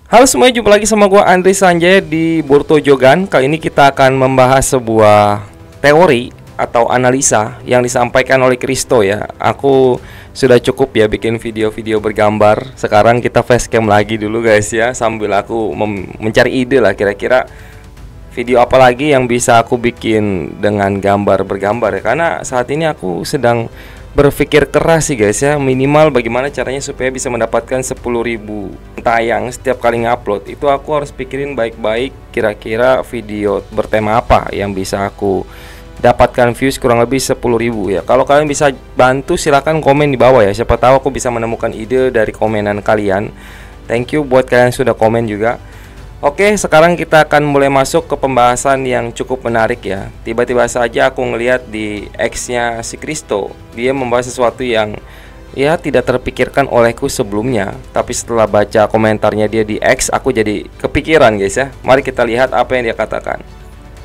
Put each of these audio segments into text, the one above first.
Halo semuanya, jumpa lagi sama gua Andri Sanjaya di Boruto Jogan. Kali ini kita akan membahas sebuah teori atau analisa yang disampaikan oleh Kristo ya. Aku sudah cukup ya bikin video-video bergambar. Sekarang kita facecam lagi dulu guys ya, sambil aku mencari ide lah kira-kira video apa lagi yang bisa aku bikin dengan gambar bergambar ya. Karena saat ini aku sedang berpikir keras sih guys ya, minimal bagaimana caranya supaya bisa mendapatkan 10.000 tayang setiap kali ngupload. Itu aku harus pikirin baik-baik kira-kira video bertema apa yang bisa aku dapatkan views kurang lebih 10.000 ya. Kalau kalian bisa bantu silahkan komen di bawah ya, siapa tahu aku bisa menemukan ide dari komenan kalian. Thank you buat kalian yang sudah komen juga. Oke, sekarang kita akan mulai masuk ke pembahasan yang cukup menarik ya. Tiba-tiba saja aku ngelihat di X-nya si Kristo, dia membahas sesuatu yang ya tidak terpikirkan olehku sebelumnya. Tapi setelah baca komentarnya dia di X, aku jadi kepikiran guys ya. Mari kita lihat apa yang dia katakan.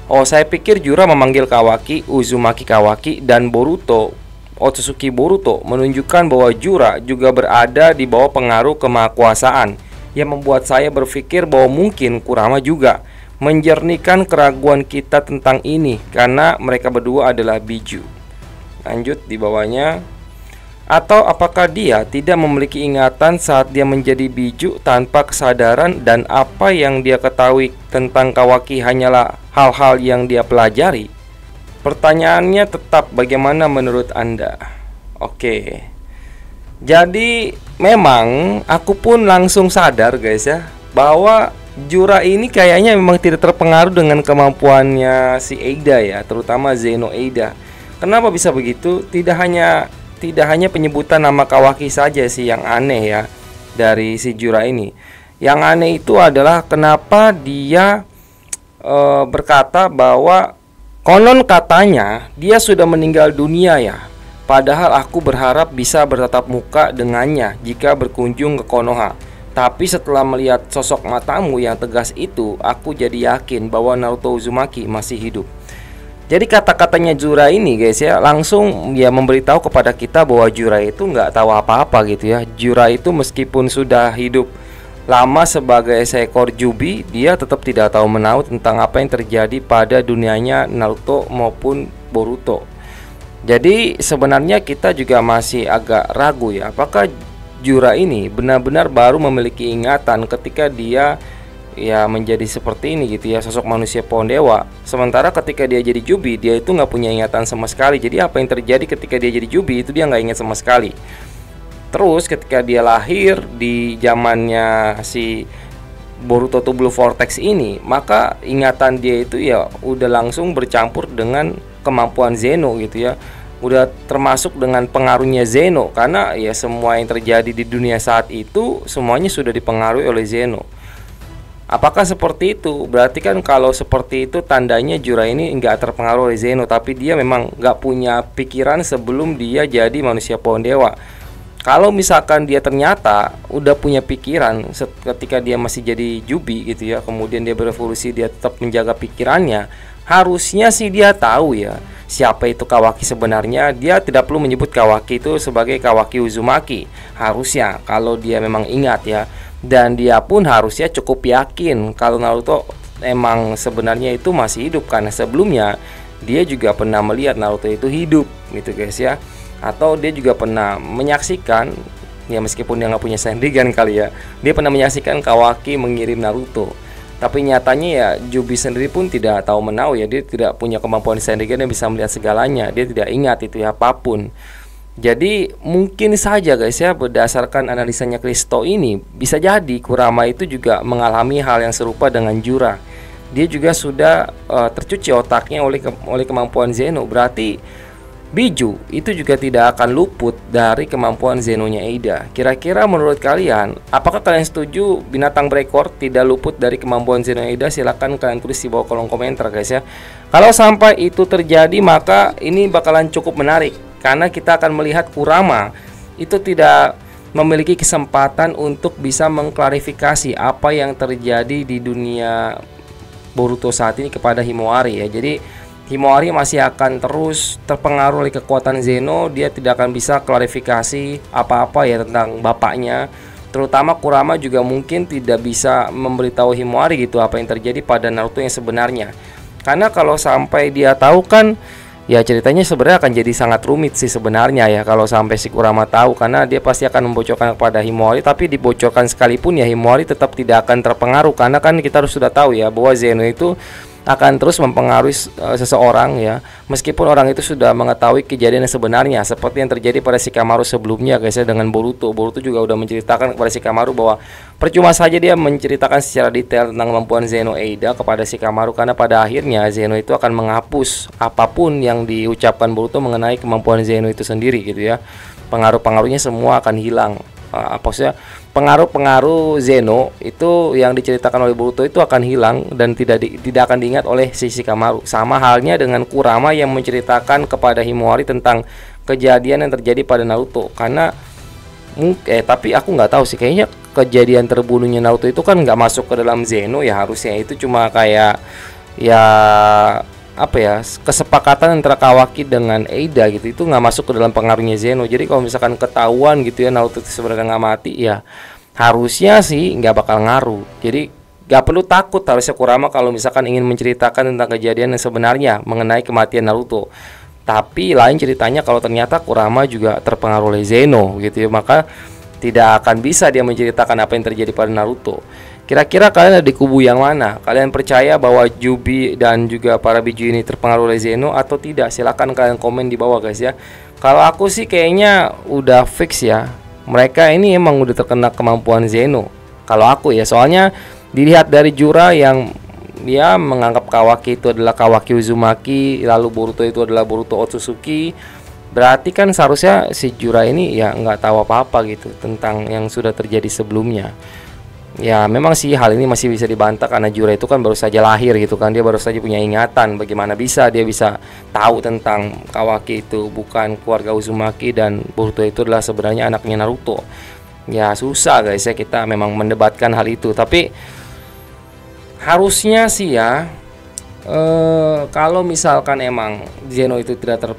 Oh, saya pikir Jura memanggil Kawaki, Uzumaki Kawaki, dan Boruto, Otsutsuki Boruto menunjukkan bahwa Jura juga berada di bawah pengaruh kemahakuasaan, yang membuat saya berpikir bahwa mungkin Kurama juga menjernihkan keraguan kita tentang ini karena mereka berdua adalah Biju. Lanjut di bawahnya. Atau apakah dia tidak memiliki ingatan saat dia menjadi Biju tanpa kesadaran, dan apa yang dia ketahui tentang Kawaki hanyalah hal-hal yang dia pelajari? Pertanyaannya tetap, bagaimana menurut Anda? Oke. Jadi memang aku pun langsung sadar guys ya, bahwa Jura ini kayaknya memang tidak terpengaruh dengan kemampuannya si Eida ya, terutama Zeno Eida. Kenapa bisa begitu? Tidak hanya penyebutan nama Kawaki saja sih yang aneh ya dari si Jura ini. Yang aneh itu adalah kenapa dia berkata bahwa konon katanya dia sudah meninggal dunia ya. Padahal aku berharap bisa bertatap muka dengannya jika berkunjung ke Konoha. Tapi setelah melihat sosok matamu yang tegas itu, aku jadi yakin bahwa Naruto Uzumaki masih hidup. Jadi kata-katanya Jura ini guys ya, langsung dia memberitahu kepada kita bahwa Jura itu nggak tahu apa-apa gitu ya. Jura itu meskipun sudah hidup lama sebagai seekor Jubi, dia tetap tidak tahu menahu tentang apa yang terjadi pada dunianya Naruto maupun Boruto. Jadi sebenarnya kita juga masih agak ragu ya, apakah Jura ini benar-benar baru memiliki ingatan ketika dia ya menjadi seperti ini gitu ya, sosok manusia pohon dewa. Sementara ketika dia jadi Jubi, dia itu nggak punya ingatan sama sekali. Jadi apa yang terjadi ketika dia jadi Jubi itu dia nggak ingat sama sekali. Terus ketika dia lahir di zamannya si Boruto Blue Vortex ini, maka ingatan dia itu ya udah langsung bercampur dengan kemampuan Zeno gitu ya, udah termasuk dengan pengaruhnya Zeno, karena ya semua yang terjadi di dunia saat itu semuanya sudah dipengaruhi oleh Zeno. Apakah seperti itu? Berarti kan kalau seperti itu tandanya Jura ini nggak terpengaruh oleh Zeno, tapi dia memang nggak punya pikiran sebelum dia jadi manusia pohon dewa. Kalau misalkan dia ternyata udah punya pikiran ketika dia masih jadi Jubi gitu ya, kemudian dia berevolusi, dia tetap menjaga pikirannya, harusnya sih dia tahu ya siapa itu Kawaki sebenarnya. Dia tidak perlu menyebut Kawaki itu sebagai Kawaki Uzumaki, harusnya kalau dia memang ingat ya. Dan dia pun harusnya cukup yakin kalau Naruto emang sebenarnya itu masih hidup, karena sebelumnya dia juga pernah melihat Naruto itu hidup gitu guys ya. Atau dia juga pernah menyaksikan ya, meskipun dia nggak punya Sharingan kali ya, dia pernah menyaksikan Kawaki mengirim Naruto. Tapi nyatanya ya Jubi sendiri pun tidak tahu menahu ya, dia tidak punya kemampuan Sharingan yang bisa melihat segalanya, dia tidak ingat itu ya apapun. Jadi mungkin saja guys ya, berdasarkan analisanya Kristo ini, bisa jadi Kurama itu juga mengalami hal yang serupa dengan Jura. Dia juga sudah tercuci otaknya oleh kemampuan Zeno. Berarti Biju itu juga tidak akan luput dari kemampuan Zenonya Eida. Kira-kira menurut kalian, apakah kalian setuju binatang berekor tidak luput dari kemampuan Zeno Eida? Silahkan kalian tulis di bawah kolom komentar guys ya. Kalau sampai itu terjadi, maka ini bakalan cukup menarik, karena kita akan melihat Kurama itu tidak memiliki kesempatan untuk bisa mengklarifikasi apa yang terjadi di dunia Boruto saat ini kepada Himawari ya. Jadi Himawari masih akan terus terpengaruh oleh kekuatan Zeno. Dia tidak akan bisa klarifikasi apa-apa ya tentang bapaknya. Terutama Kurama juga mungkin tidak bisa memberitahu Himawari gitu apa yang terjadi pada Naruto yang sebenarnya. Karena kalau sampai dia tahu kan, ya ceritanya sebenarnya akan jadi sangat rumit sih sebenarnya ya kalau sampai si Kurama tahu, karena dia pasti akan membocorkan kepada Himawari. Tapi dibocorkan sekalipun ya Himawari tetap tidak akan terpengaruh, karena kan kita harus sudah tahu ya bahwa Zeno itu akan terus mempengaruhi seseorang ya, meskipun orang itu sudah mengetahui kejadian yang sebenarnya, seperti yang terjadi pada Shikamaru sebelumnya guys ya, dengan Boruto. Boruto juga udah menceritakan kepada Shikamaru bahwa percuma saja dia menceritakan secara detail tentang kemampuan Zeno Eida kepada Shikamaru, karena pada akhirnya Zeno itu akan menghapus apapun yang diucapkan Boruto mengenai kemampuan Zeno itu sendiri gitu ya. Pengaruh-pengaruhnya semua akan hilang. Maksudnya pengaruh-pengaruh Zeno itu yang diceritakan oleh Boruto itu akan hilang dan tidak akan diingat oleh si Shikamaru. Sama halnya dengan Kurama yang menceritakan kepada Himawari tentang kejadian yang terjadi pada Naruto. Karena tapi aku nggak tahu sih, kayaknya kejadian terbunuhnya Naruto itu kan nggak masuk ke dalam Zeno ya, harusnya itu cuma kayak ya apa ya, kesepakatan antara Kawaki dengan Eida gitu, itu nggak masuk ke dalam pengaruhnya Zeno. Jadi kalau misalkan ketahuan gitu ya Naruto itu sebenarnya nggak mati, ya harusnya sih nggak bakal ngaruh. Jadi nggak perlu takut harusnya Kurama kalau misalkan ingin menceritakan tentang kejadian yang sebenarnya mengenai kematian Naruto. Tapi lain ceritanya kalau ternyata Kurama juga terpengaruh oleh Zeno gitu ya, maka tidak akan bisa dia menceritakan apa yang terjadi pada Naruto. Kira-kira kalian ada di kubu yang mana? Kalian percaya bahwa Jubi dan juga para biju ini terpengaruh oleh Zeno atau tidak? Silahkan kalian komen di bawah guys ya. Kalau aku sih kayaknya udah fix ya, mereka ini emang udah terkena kemampuan Zeno. Kalau aku ya, soalnya dilihat dari Jura yang dia menganggap Kawaki itu adalah Kawaki Uzumaki, lalu Boruto itu adalah Boruto Otsutsuki. Berarti kan seharusnya si Jura ini ya nggak tahu apa-apa gitu tentang yang sudah terjadi sebelumnya. Ya memang sih hal ini masih bisa dibantah karena Jura itu kan baru saja lahir gitu kan, dia baru saja punya ingatan. Bagaimana bisa dia bisa tahu tentang Kawaki itu bukan keluarga Uzumaki dan Boruto itu adalah sebenarnya anaknya Naruto. Ya susah guys ya, kita memang mendebatkan hal itu. Tapi harusnya sih ya kalau misalkan emang Zeno itu tidak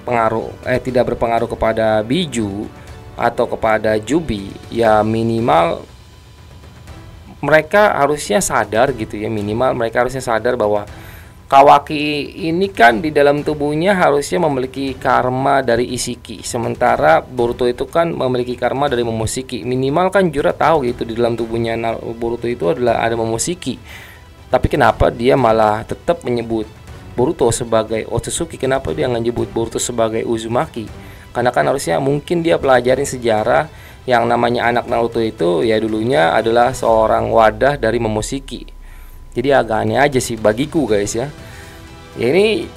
berpengaruh kepada Biju atau kepada Jubi, ya minimal mereka harusnya sadar gitu ya, minimal mereka harusnya sadar bahwa Kawaki ini kan di dalam tubuhnya harusnya memiliki karma dari Isiki, sementara Boruto itu kan memiliki karma dari Momoshiki. Minimal kan Jura tahu gitu di dalam tubuhnya Boruto itu adalah ada Momoshiki. Tapi kenapa dia malah tetap menyebut Boruto sebagai Otsutsuki? Kenapa dia nggak nyebut Boruto sebagai Uzumaki? Karena kan harusnya mungkin dia pelajarin sejarah yang namanya anak Naruto itu ya dulunya adalah seorang wadah dari Momoshiki. Jadi agak aneh aja sih bagiku guys ya. Ya ini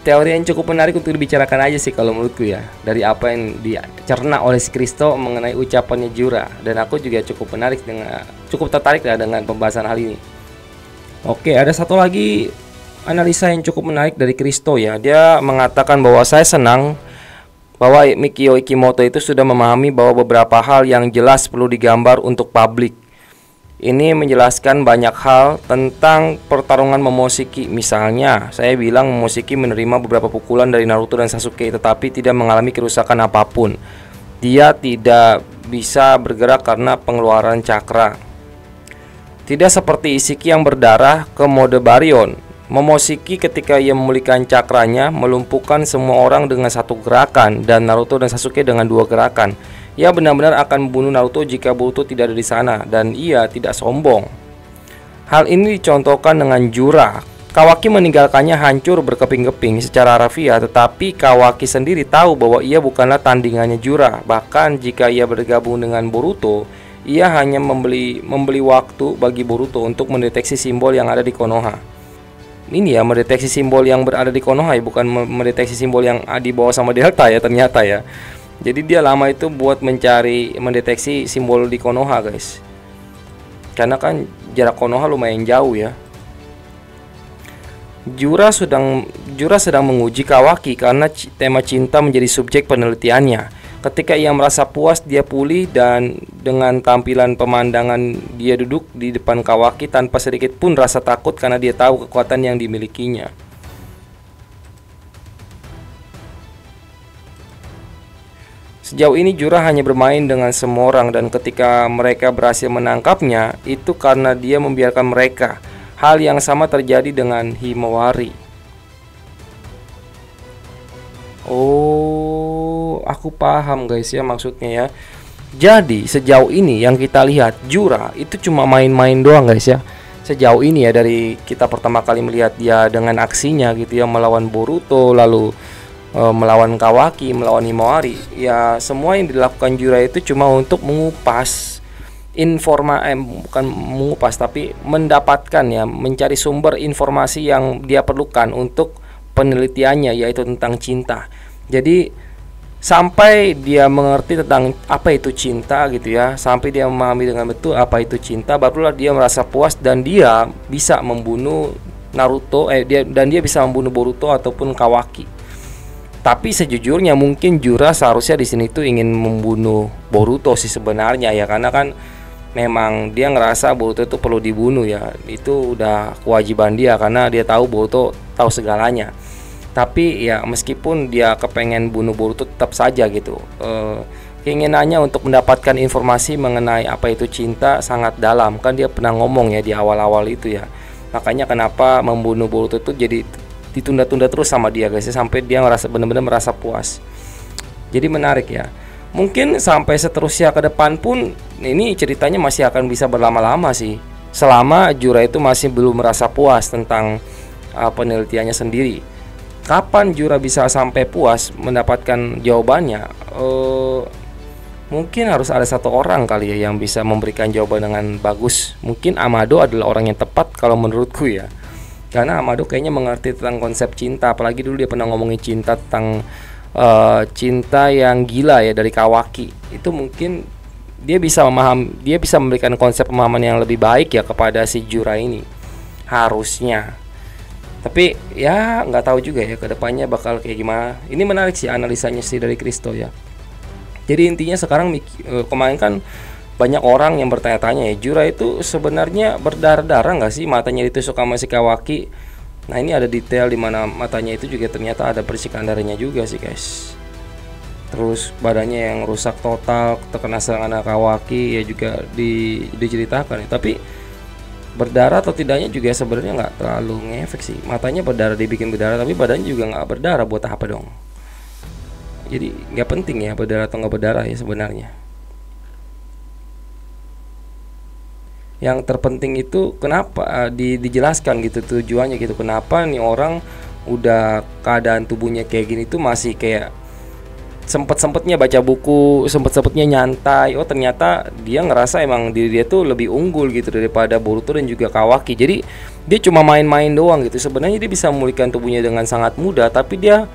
teori yang cukup menarik untuk dibicarakan aja sih kalau menurutku ya, dari apa yang dicerna oleh si Kristo mengenai ucapannya Jura. Dan aku juga cukup tertarik ya dengan pembahasan hal ini. Oke, ada satu lagi analisa yang cukup menarik dari Kristo ya. Dia mengatakan bahwa saya senang bahwa Mikio Ikimoto itu sudah memahami bahwa beberapa hal yang jelas perlu digambar untuk publik. Ini menjelaskan banyak hal tentang pertarungan Momoshiki. Misalnya, saya bilang Momoshiki menerima beberapa pukulan dari Naruto dan Sasuke tetapi tidak mengalami kerusakan apapun. Dia tidak bisa bergerak karena pengeluaran cakra. Tidak seperti Isiki yang berdarah ke mode Baryon. Momoshiki ketika ia memulihkan cakranya melumpuhkan semua orang dengan satu gerakan, dan Naruto dan Sasuke dengan dua gerakan. Ia benar-benar akan membunuh Naruto jika Boruto tidak ada di sana, dan ia tidak sombong. Hal ini dicontohkan dengan Jura. Kawaki meninggalkannya hancur berkeping-keping secara harfiah, tetapi Kawaki sendiri tahu bahwa ia bukanlah tandingannya Jura. Bahkan jika ia bergabung dengan Boruto, ia hanya membeli waktu bagi Boruto untuk mendeteksi simbol yang ada di Konoha. Ini ya, mendeteksi simbol yang berada di Konoha ya, bukan mendeteksi simbol yang di bawah sama Delta ya ternyata ya. Jadi dia lama itu buat mendeteksi simbol di Konoha guys. Karena kan jarak Konoha lumayan jauh ya. Jura sedang menguji Kawaki karena tema cinta menjadi subjek penelitiannya. Ketika ia merasa puas, dia pulih dan dengan tampilan pemandangan dia duduk di depan Kawaki tanpa sedikit pun rasa takut karena dia tahu kekuatan yang dimilikinya. Sejauh ini Jura hanya bermain dengan semua orang, dan ketika mereka berhasil menangkapnya, itu karena dia membiarkan mereka. Hal yang sama terjadi dengan Himawari. Oh, aku paham guys ya maksudnya ya. Jadi sejauh ini yang kita lihat, Jura itu cuma main-main doang guys ya. Sejauh ini ya, dari kita pertama kali melihat dia dengan aksinya gitu ya, melawan Boruto, lalu melawan Kawaki, melawan Himawari, ya semua yang dilakukan Jura itu cuma untuk mengupas bukan mengupas tapi mendapatkan ya, mencari sumber informasi yang dia perlukan untuk penelitiannya, yaitu tentang cinta. Jadi sampai dia mengerti tentang apa itu cinta gitu ya, sampai dia memahami dengan betul apa itu cinta, barulah dia merasa puas dan dia bisa membunuh Naruto, dan dia bisa membunuh Boruto ataupun Kawaki. Tapi sejujurnya mungkin Jura seharusnya di sini tuh ingin membunuh Boruto sih sebenarnya ya, karena kan memang dia ngerasa Boruto itu perlu dibunuh ya. Itu udah kewajiban dia karena dia tahu Boruto tahu segalanya. Tapi ya meskipun dia kepengen bunuh Boruto, tetap saja gitu, keinginannya untuk mendapatkan informasi mengenai apa itu cinta sangat dalam. Kan dia pernah ngomong ya di awal-awal itu ya. Makanya kenapa membunuh Boruto itu jadi ditunda-tunda terus sama dia guys, sampai dia benar-benar merasa puas. Jadi menarik ya. Mungkin sampai seterusnya ke depan pun ini ceritanya masih akan bisa berlama-lama sih, selama Jura itu masih belum merasa puas tentang penelitiannya sendiri. Kapan Jura bisa sampai puas mendapatkan jawabannya? Mungkin harus ada satu orang kali ya yang bisa memberikan jawaban dengan bagus. Mungkin Amado adalah orang yang tepat kalau menurutku ya. Karena Amado kayaknya mengerti tentang konsep cinta, apalagi dulu dia pernah ngomongin cinta tentang cinta yang gila ya dari Kawaki. Itu mungkin dia bisa memberikan konsep pemahaman yang lebih baik ya kepada si Jura ini, harusnya. Tapi ya nggak tahu juga ya kedepannya bakal kayak gimana. Ini menarik sih analisanya sih dari Kristo ya. Jadi intinya sekarang kemarin kan banyak orang yang bertanya-tanya ya, Jura itu sebenarnya berdarah-darah nggak sih matanya ditusuk sama si Kawaki? Nah ini ada detail di mana matanya itu juga ternyata ada percikan darahnya juga sih guys. Terus badannya yang rusak total terkena serangan Kawaki ya juga diceritakan ya. Tapi berdarah atau tidaknya juga sebenarnya nggak terlalu ngefek sih. Matanya berdarah, dibikin berdarah, tapi badannya juga nggak berdarah, buat apa dong? Jadi nggak penting ya berdarah atau nggak berdarah ya sebenarnya. Yang terpenting itu kenapa dijelaskan gitu tujuannya gitu, kenapa nih orang udah keadaan tubuhnya kayak gini tuh masih kayak sempet-sempetnya baca buku, sempet-sempetnya nyantai. Oh ternyata dia ngerasa emang diri dia tuh lebih unggul gitu daripada Boruto dan juga Kawaki. Jadi dia cuma main-main doang gitu. Sebenarnya dia bisa memulihkan tubuhnya dengan sangat mudah, tapi dia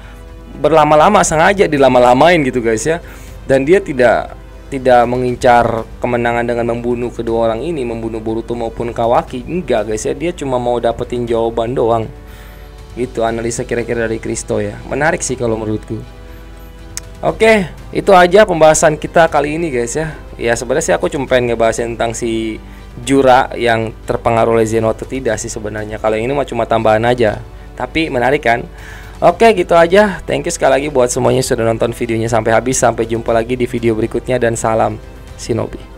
berlama-lama, sengaja dilama-lamain gitu guys ya. Dan dia tidak mengincar kemenangan dengan membunuh kedua orang ini, membunuh Boruto maupun Kawaki. Enggak guys ya, dia cuma mau dapetin jawaban doang. Itu analisa kira-kira dari Kristo ya. Menarik sih kalau menurutku. Oke, itu aja pembahasan kita kali ini guys ya. Ya sebenarnya sih aku cuma pengen ngebahas tentang si Jura yang terpengaruh oleh Zeno atau tidak sih sebenarnya. Kalau ini mah cuma tambahan aja. Tapi menarik kan? Oke gitu aja. Thank you sekali lagi buat semuanya sudah nonton videonya sampai habis. Sampai jumpa lagi di video berikutnya dan salam Shinobi.